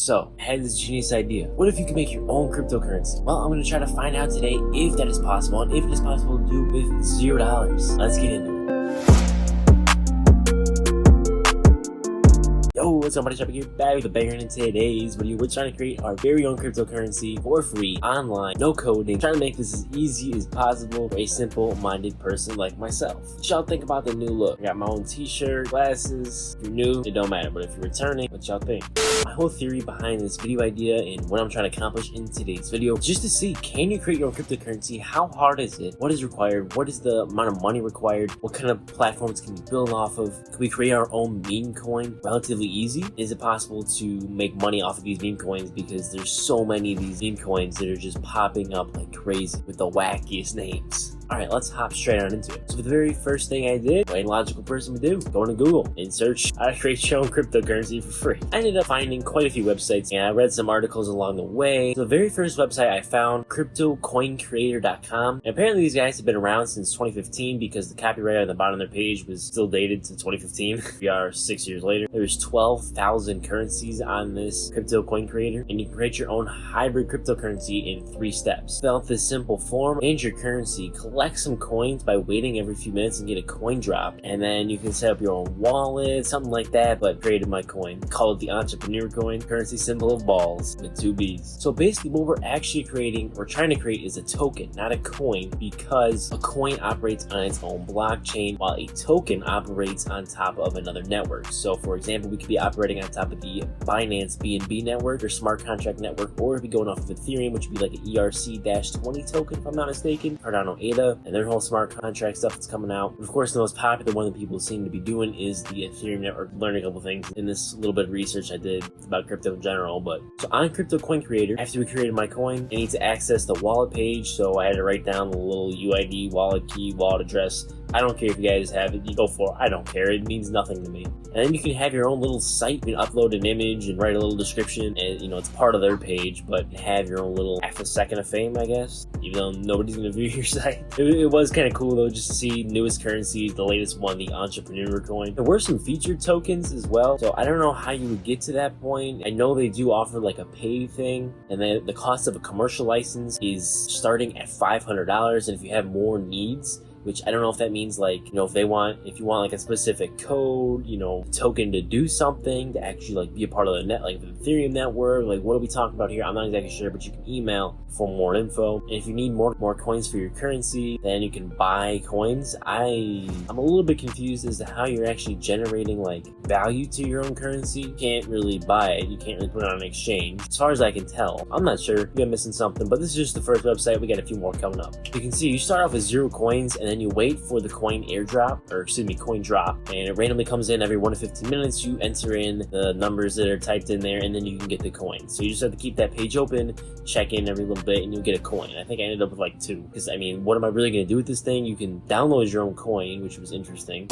So, I had this genius idea. What if you could make your own cryptocurrency? Well, I'm going to try to find out today if that is possible, and if it is possible to do with $0. Let's get into it. Yo, what's up, Chuki here, back with a banger. In today's video, we're trying to create our very own cryptocurrency for free, online, no coding, trying to make this as easy as possible for a simple-minded person like myself. What y'all think about the new look? I got my own t-shirt, glasses. If you're new, it don't matter, but if you're returning, what y'all think? My whole theory behind this video idea and what I'm trying to accomplish in today's video is just to see, can you create your own cryptocurrency? How hard is it? What is required? What is the amount of money required? What kind of platforms can we build off of? Can we create our own meme coin relatively easy? Is it possible to make money off of these meme coins, because there's so many of these meme coins that are just popping up like crazy with the wackiest names? Alright, let's hop straight on into it. So the very first thing I did, what any logical person would do, go into Google and search how to create your own cryptocurrency for free. I ended up finding quite a few websites, and I read some articles along the way. So the very first website I found, Cryptocoincreator.com. And apparently these guys have been around since 2015, because the copyright on the bottom of their page was still dated to 2015. We are 6 years later. There's 12,000 currencies on this Cryptocoincreator, and you can create your own hybrid cryptocurrency in 3 steps. Fill out this simple form, change your currency, collect some coins by waiting every few minutes and get a coin drop, and then you can set up your own wallet, something like that. But created my coin, called the Entrepreneur Coin, currency symbol of balls with 2 B's. So basically what we're actually creating, or trying to create, is a token, not a coin, because a coin operates on its own blockchain while a token operates on top of another network. So for example, we could be operating on top of the Binance BNB network or smart contract network, or it'd be going off of Ethereum, which would be like an ERC-20 token if I'm not mistaken, Cardano ADA, and their whole smart contract stuff that's coming out. Of course, the most popular one that people seem to be doing is the Ethereum network. Learning a couple things in this little bit of research I did about crypto in general. But so on Cryptocoincreator, after we created my coin, I need to access the wallet page, so I had to write down the little UID, wallet key, wallet address. I don't care if you guys have it, you go for it. I don't care, it means nothing to me. And then you can have your own little site. You can upload an image and write a little description, and it's part of their page, but have your own little half a second of fame, I guess, even though nobody's gonna view your site. It was kind of cool though, just to see newest currencies, the latest one, the Entrepreneur Coin. There were some featured tokens as well, so I don't know how you would get to that point. I know they do offer like a pay thing, and then the cost of a commercial license is starting at $500, and if you have more needs, which I don't know if that means like, if you want like a specific code, token to do something, to actually like be a part of the net, like the Ethereum network, like what are we talking about here? I'm not exactly sure, but you can email for more info. And if you need more coins for your currency, then you can buy coins. I'm a little bit confused as to how you're actually generating like value to your own currency. You can't really buy it. You can't really put it on an exchange. As far as I can tell, I'm not sure. Maybe I'm missing something, but this is just the first website. We got a few more coming up. You can see you start off with 0 coins, and then you wait for the coin airdrop, or excuse me, coin drop, and it randomly comes in every 1 to 15 minutes. You enter in the numbers that are typed in there, and then you can get the coin. So you just have to keep that page open, check in every little bit, and you'll get a coin. I think I ended up with like 2, because what am I really going to do with this thing? You can download your own coin, which was interesting.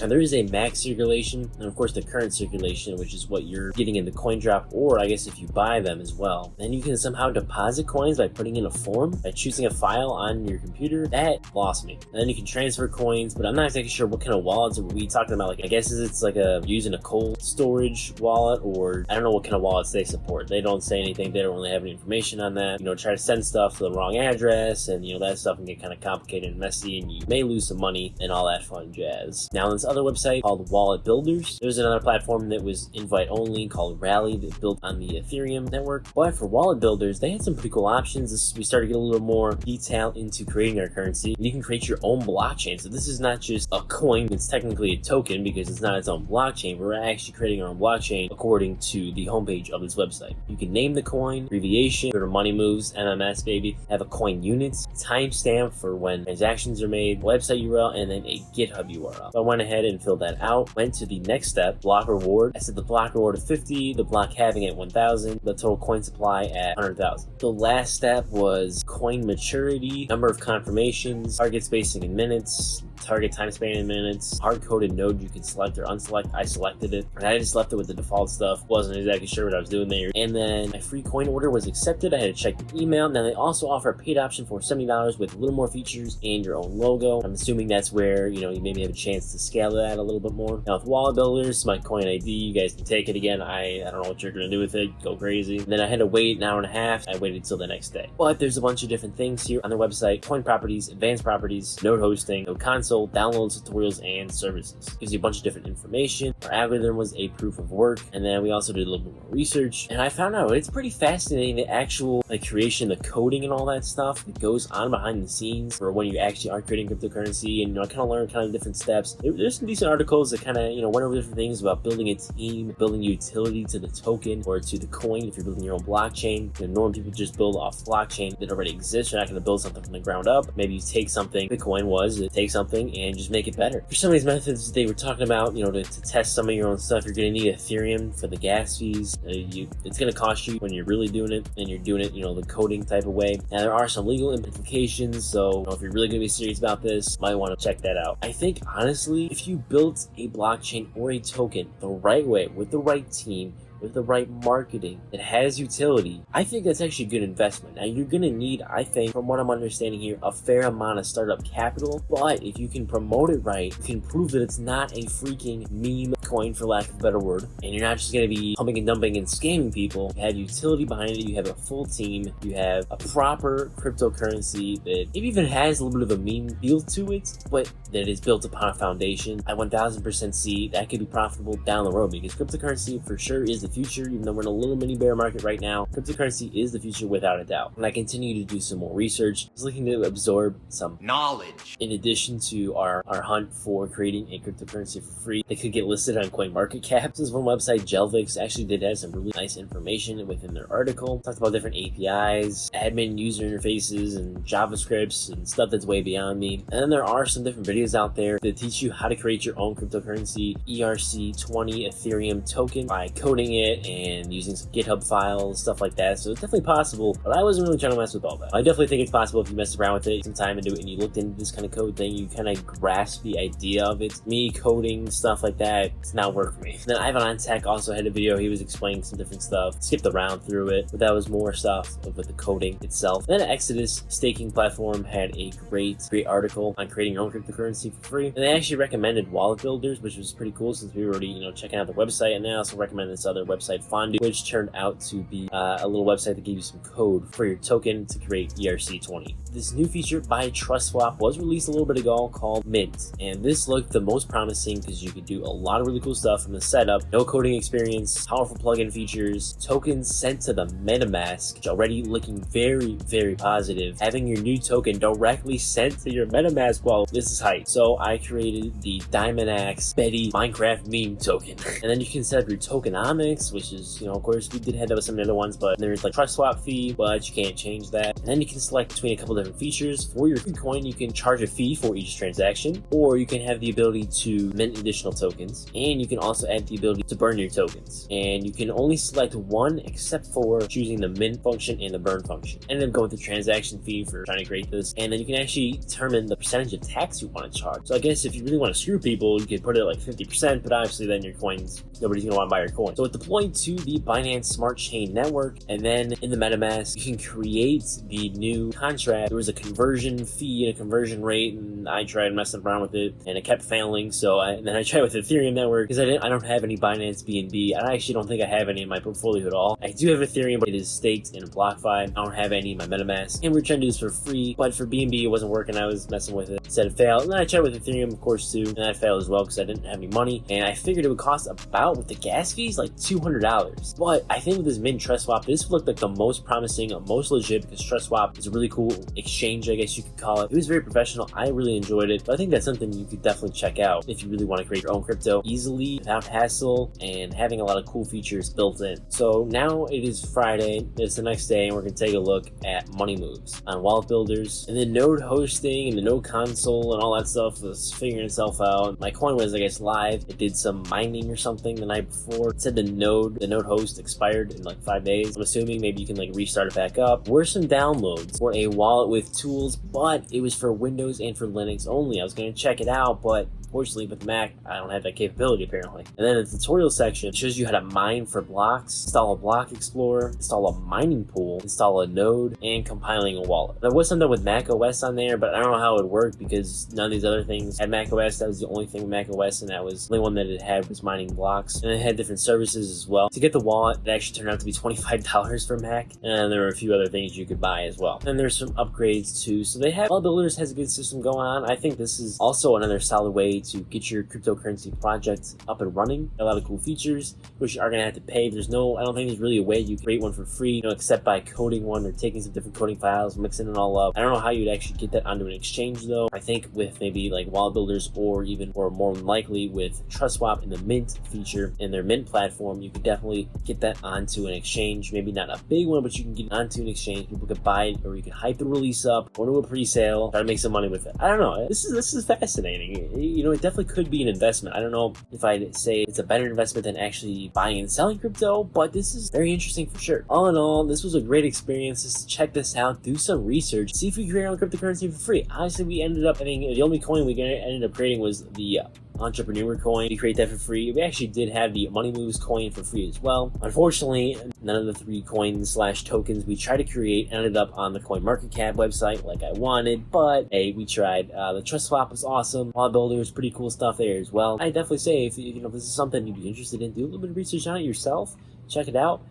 And there is a max circulation, and of course the current circulation, which is what you're getting in the coin drop, or I guess if you buy them as well. Then you can somehow deposit coins by putting in a form, by choosing a file on your computer. That lost me. And then you can transfer coins, but I'm not exactly sure what kind of wallets are we talking about. Like, I guess it's like using a cold storage wallet, or I don't know what kind of wallets they support. They don't say anything. They don't really have any information on that. Try to send stuff to the wrong address, and that stuff can get kind of complicated and messy, and you may lose some money and all that fun jazz. Now, this other website called Wallet Builders. There's another platform that was invite only called Rally that built on the Ethereum network. But for Wallet Builders, they had some pretty cool options. We started to get a little more detail into creating our currency. And you can create your own blockchain. So this is not just a coin. It's technically a token because it's not its own blockchain. We're actually creating our own blockchain according to the homepage of this website. You can name the coin, abbreviation, go to Money Moves, MMS baby, have a coin units, timestamp for when transactions are made, website URL, and then a GitHub URL. So I went ahead and filled that out, went to the next step, block reward. I set the block reward at 50, the block halving at 1,000, the total coin supply at 100,000. The last step was coin maturity, number of confirmations, target spacing in minutes, target time span in minutes, hard-coded node you can select or unselect. I selected it, and I just left it with the default stuff. Wasn't exactly sure what I was doing there. And then my free coin order was accepted. I had to check the email. Now they also offer a paid option for $70 with a little more features and your own logo. I'm assuming that's where, you know, you maybe have a chance to scale that a little bit more. Now with wallet builders, my coin ID, you guys can take it again. I don't know what you're gonna do with it. Go crazy. And then I had to wait an hour and a half. I waited till the next day. But there's a bunch of different things here on their website: coin properties, advanced properties, node hosting, node console, downloads, tutorials, and services. Gives you a bunch of different information. Our algorithm was a proof of work, and then we also did a little bit more research, and I found out it's pretty fascinating, the actual creation, the coding and all that stuff that goes on behind the scenes for when you actually are creating cryptocurrency. And I kind of learned different steps. There's some decent articles that went over different things about building a team, building utility to the token or to the coin. If you're building your own blockchain, normally people just build off blockchain that already exists. You're not going to build something from the ground up. Maybe you take something, Bitcoin was, take something and just make it better. For some of these methods they were talking about, to test some of your own stuff, you're going to need Ethereum for the gas fees. It's going to cost you when you're really doing it, and you're doing it, the coding type of way. Now there are some legal implications, so if you're really going to be serious about this, you might want to check that out. I think honestly, if you built a blockchain or a token the right way, with the right team, with the right marketing that has utility, I think that's actually a good investment. Now you're gonna need, I think, from what I'm understanding here, a fair amount of startup capital, but if you can promote it right, you can prove that it's not a freaking meme coin, for lack of a better word, and you're not just gonna be pumping and dumping and scamming people. You have utility behind it, you have a full team, you have a proper cryptocurrency that maybe even has a little bit of a meme feel to it, but that is built upon a foundation. I 1000% see that could be profitable down the road, because cryptocurrency for sure is the future. Even though we're in a little mini bear market right now, cryptocurrency is the future without a doubt. And I continue to do some more research. I was looking to absorb some knowledge in addition to our hunt for creating a cryptocurrency for free that could get listed on CoinMarketCap. This is one website, Jelvix, actually did have some really nice information within their article. Talked about different APIs, admin user interfaces, and JavaScripts and stuff that's way beyond me. And then there are some different videos out there that teach you how to create your own cryptocurrency ERC20 Ethereum token by coding it and using some GitHub files, stuff like that. So it's definitely possible, but I wasn't really trying to mess with all that. I definitely think it's possible if you messed around with it some time into it and you looked into this kind of code thing, you kind of grasp the idea of it. Me coding stuff like that, it's not work for me. And then Ivan on Tech also had a video. He was explaining some different stuff, skipped around through it, but that was more stuff with the coding itself. And then Exodus staking platform had a great article on creating your own cryptocurrency for free, and they actually recommended wallet builders, which was pretty cool since we were already checking out the website. And they also recommended this other website, Fondue, which turned out to be a little website that gave you some code for your token to create ERC20. This new feature by TrustSwap was released a little bit ago called Mint, and this looked the most promising because you could do a lot of really cool stuff from the setup, no coding experience, powerful plugin features, tokens sent to the MetaMask, which already looking very, very positive. Having your new token directly sent to your MetaMask wallet, this is hype. So I created the Diamond Axe Betty Minecraft meme token, and then you can set up your tokenomics, which is, of course, we did have that with some of the other ones, but there's like TrustSwap fee, but you can't change that. And then you can select between a couple different features. For your Bitcoin, you can charge a fee for each transaction, or you can have the ability to mint additional tokens, and you can also add the ability to burn your tokens. And you can only select one except for choosing the mint function and the burn function. And then go with the transaction fee for trying to create this, and then you can actually determine the percentage of tax you want to charge. So I guess if you really want to screw people, you could put it at like 50%, but obviously then your coins, nobody's going to want to buy your coin. So it deployed to the Binance Smart Chain network, and then in the MetaMask, you can create the new contract. There was a conversion fee and a conversion rate, and I tried messing around with it, and it kept failing. So then I tried with the Ethereum network because I don't have any Binance BNB. I actually don't think I have any in my portfolio at all. I do have Ethereum, but it is staked in BlockFi. I don't have any in my MetaMask, and we're trying to do this for free. But for BNB, it wasn't working. I was messing with it. It said it failed, and then I tried with Ethereum, of course, too, and that failed as well because I didn't have any money. And I figured it would cost about, with the gas fees, like $200. But I think with this Mint TrustSwap, this looked like the most promising, most legit, because TrustSwap is a really cool exchange, I guess you could call it. It was very professional. I really enjoyed it. But I think that's something you could definitely check out if you really want to create your own crypto easily easily without hassle and having a lot of cool features built in. So now it is Friday, it's the next day, and we're going to take a look at money moves on wallet builders. And the node hosting and the node console and all that stuff was figuring itself out. My coin was, I guess, live. It did some mining or something the night before. It said the node host expired in like 5 days. I'm assuming maybe you can like restart it back up. Were some downloads for a wallet with tools, but it was for Windows and for Linux only. I was going to check it out, but fortunately with Mac, I don't have that capability apparently. And then the tutorial section shows you how to mine for blocks, install a block explorer, install a mining pool, install a node, and compiling a wallet. There was something with Mac OS on there, but I don't know how it would work because none of these other things had Mac OS. That was the only thing with Mac OS, and that was the only one that it had was mining blocks. And it had different services as well. To get the wallet, it actually turned out to be $25 for Mac, and there were a few other things you could buy as well. And there's some upgrades too. So they have, Wallet Builders has a good system going on. I think this is also another solid way to get your cryptocurrency project up and running. A lot of cool features, which you are going to have to pay. I don't think there's really a way you can create one for free, except by coding one or taking some different coding files, mixing it all up. I don't know how you'd actually get that onto an exchange though. I think with maybe like Wallet Builders or more than likely with TrustSwap and the Mint feature in their Mint platform, you could definitely get that onto an exchange. Maybe not a big one, but you can get it onto an exchange. People could buy it, or you could hype the release up, go to a pre-sale, try to make some money with it. I don't know. This is fascinating. It definitely could be an investment. I don't know if I'd say it's a better investment than actually buying and selling crypto, but this is very interesting for sure. All in all, this was a great experience. Just check this out, do some research, see if we can create our own cryptocurrency for free. Honestly, we ended up having the only coin we ended up creating was the entrepreneur coin. We create that for free. We actually did have the money moves coin for free as well. Unfortunately, none of the 3 coins / tokens we tried to create ended up on the CoinMarketCap website like I wanted, but hey, we tried. The TrustSwap was awesome. Wallet Builders, pretty cool stuff there as well. I definitely say if this is something you'd be interested in, do a little bit of research on it yourself. Check it out.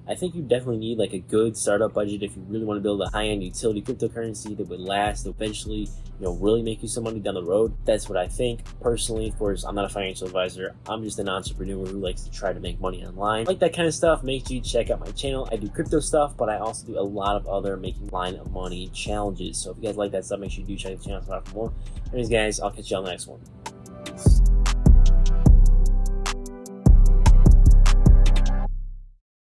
I think you definitely need like a good startup budget if you really want to build a high-end utility cryptocurrency that would last, eventually, really make you some money down the road. That's what I think. Personally, of course, I'm not a financial advisor. I'm just an entrepreneur who likes to try to make money online. Like that kind of stuff, make sure you check out my channel. I do crypto stuff, but I also do a lot of other making line of money challenges. So if you guys like that stuff, make sure you do check the channel out for more. Anyways, guys, I'll catch you on the next one.